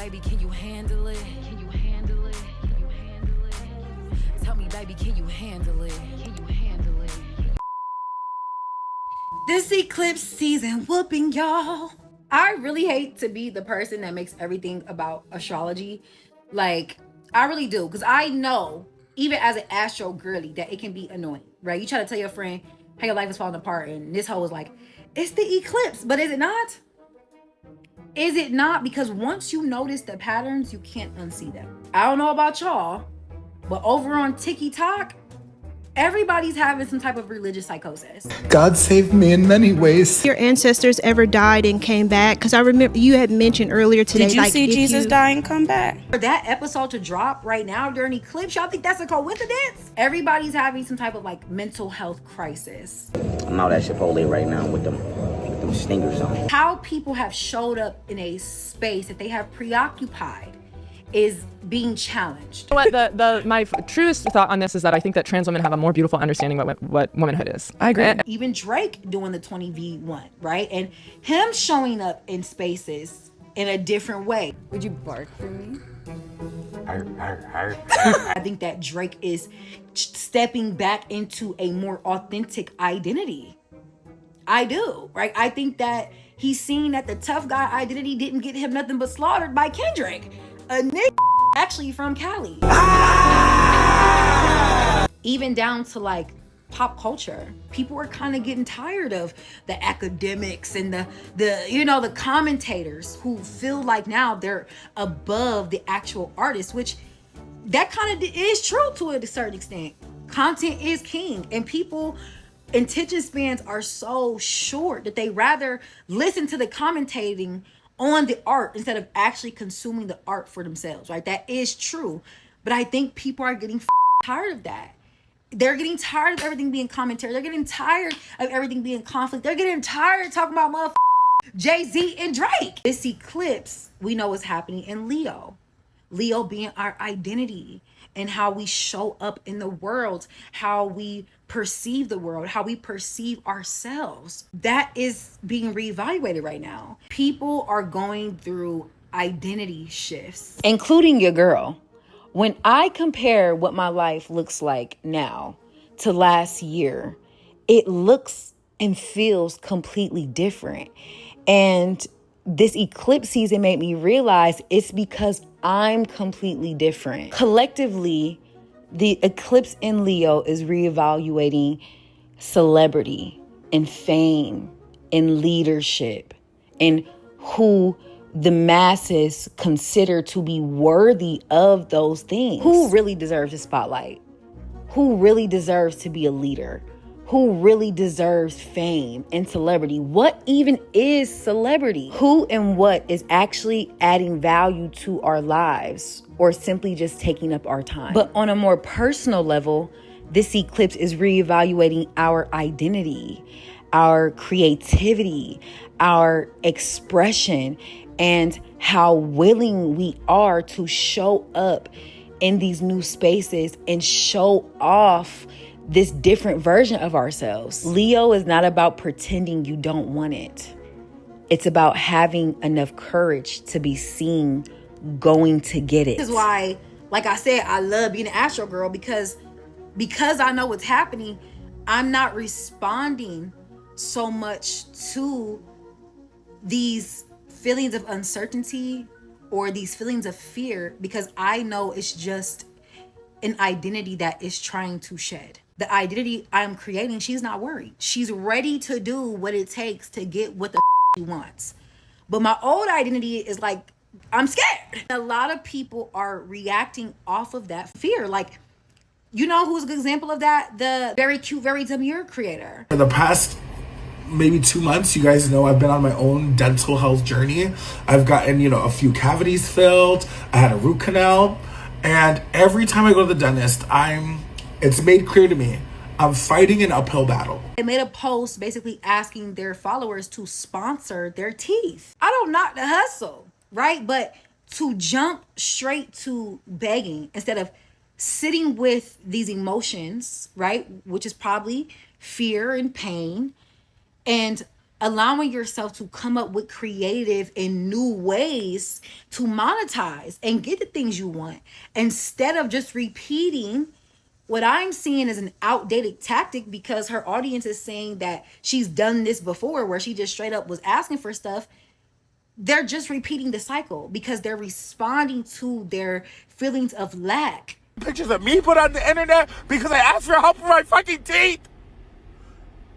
baby, can you handle it? Can you handle it? Can you handle it? Tell me, baby, can you handle it? Can you handle it? This eclipse season whooping, y'all. I really hate to be the person that makes everything about astrology. Like, I really do. Because I know, even as an astro girly, that it can be annoying, right? You try to tell your friend how your life is falling apart, and this hoe is like, it's the eclipse. But is it not? Is it not? Because once you notice the patterns, you can't unsee them. I don't know about y'all, but over on TikTok, everybody's having some type of religious psychosis. God saved me in many ways. Your ancestors ever died and came back? Because I remember you had mentioned earlier today. Did you see Jesus die and come back? For that episode to drop right now during eclipse, y'all think that's a coincidence? Everybody's having some type of like mental health crisis. I'm out at Chipotle right now with them stingers on. How people have showed up in a space that they have preoccupied is being challenged. My truest thought on this is that I think that trans women have a more beautiful understanding of what womanhood is. I agree. Even Drake doing the 20v1, right? And him showing up in spaces in a different way. Would you bark for me? I think that Drake is stepping back into a more authentic identity. I do, right? I think that he's seen that the tough guy identity didn't get him nothing but slaughtered by Kendrick, a nigga actually from Cali. Even down to like pop culture, people are kind of getting tired of the academics and the commentators who feel like now they're above the actual artist, which that kind of is true to a certain extent. Content is king, and people attention spans are so short that they rather listen to the commentating on the art instead of actually consuming the art for themselves, right? That is true. But I think people are getting tired of that. They're getting tired of everything being commentary. They're getting tired of everything being conflict. They're getting tired of talking about Jay-Z and Drake. This eclipse, we know what's happening in Leo. Leo being our identity and how we show up in the world, how we perceive the world, how we perceive ourselves. That is being reevaluated right now. People are going through identity shifts, including your girl. When I compare what my life looks like now to last year, it looks and feels completely different. And this eclipse season made me realize it's because I'm completely different. Collectively, the eclipse in Leo is reevaluating celebrity and fame and leadership and who the masses consider to be worthy of those things. Who really deserves the spotlight? Who really deserves to be a leader? Who really deserves fame and celebrity? What even is celebrity? Who and what is actually adding value to our lives or simply just taking up our time? But on a more personal level, this eclipse is reevaluating our identity, our creativity, our expression, and how willing we are to show up in these new spaces and show off this different version of ourselves. Leo is not about pretending you don't want it. It's about having enough courage to be seen going to get it. This is why, like I said, I love being an astro girl because I know what's happening. I'm not responding so much to these feelings of uncertainty or these feelings of fear because I know it's just an identity that is trying to shed. The identity I'm creating, she's not worried. She's ready to do what it takes to get what the she wants. But my old identity is like, I'm scared. A lot of people are reacting off of that fear. Like, you know who's a good example of that? The very cute, very demure creator. For the past maybe 2 months, you guys know I've been on my own dental health journey. I've gotten, a few cavities filled. I had a root canal. And every time I go to the dentist, it's made clear to me, I'm fighting an uphill battle. They made a post basically asking their followers to sponsor their teeth. I don't knock the hustle, right? But to jump straight to begging instead of sitting with these emotions, right? Which is probably fear and pain, and allowing yourself to come up with creative and new ways to monetize and get the things you want, instead of just repeating what I'm seeing is an outdated tactic, because her audience is saying that she's done this before, where she just straight up was asking for stuff. They're just repeating the cycle because they're responding to their feelings of lack. Pictures of me put on the internet because I asked for help for my fucking teeth.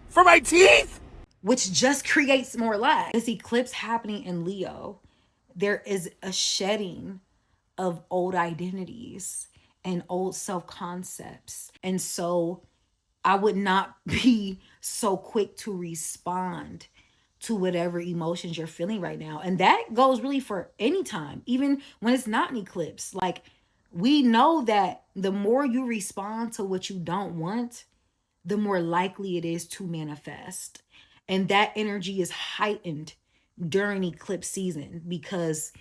For my teeth? Which just creates more lack. This eclipse happening in Leo, there is a shedding of old identities and old self-concepts. And so I would not be so quick to respond to whatever emotions you're feeling right now. And that goes really for any time, even when it's not an eclipse. Like, we know that the more you respond to what you don't want, the more likely it is to manifest. And that energy is heightened during eclipse season, because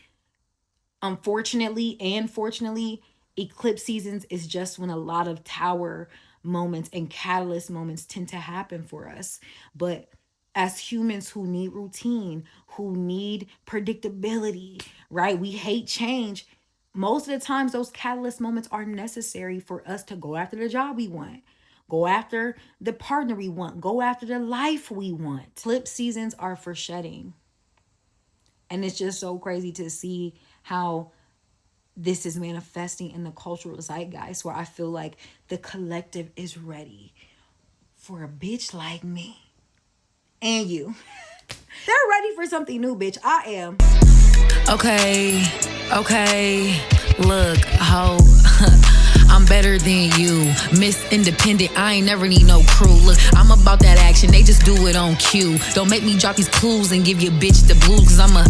unfortunately and fortunately, eclipse seasons is just when a lot of tower moments and catalyst moments tend to happen for us. But as humans who need routine, who need predictability, right? We hate change. Most of the times those catalyst moments are necessary for us to go after the job we want, go after the partner we want, go after the life we want. Eclipse seasons are for shedding. And it's just so crazy to see how this is manifesting in the cultural zeitgeist, where I feel like the collective is ready for a bitch like me and you. They're ready for something new, bitch. I am. Okay, look, ho. I'm better than you. Miss Independent, I ain't never need no crew. Look, I'm about that action, they just do it on cue. Don't make me drop these clues and give your bitch the blues, cause I'm a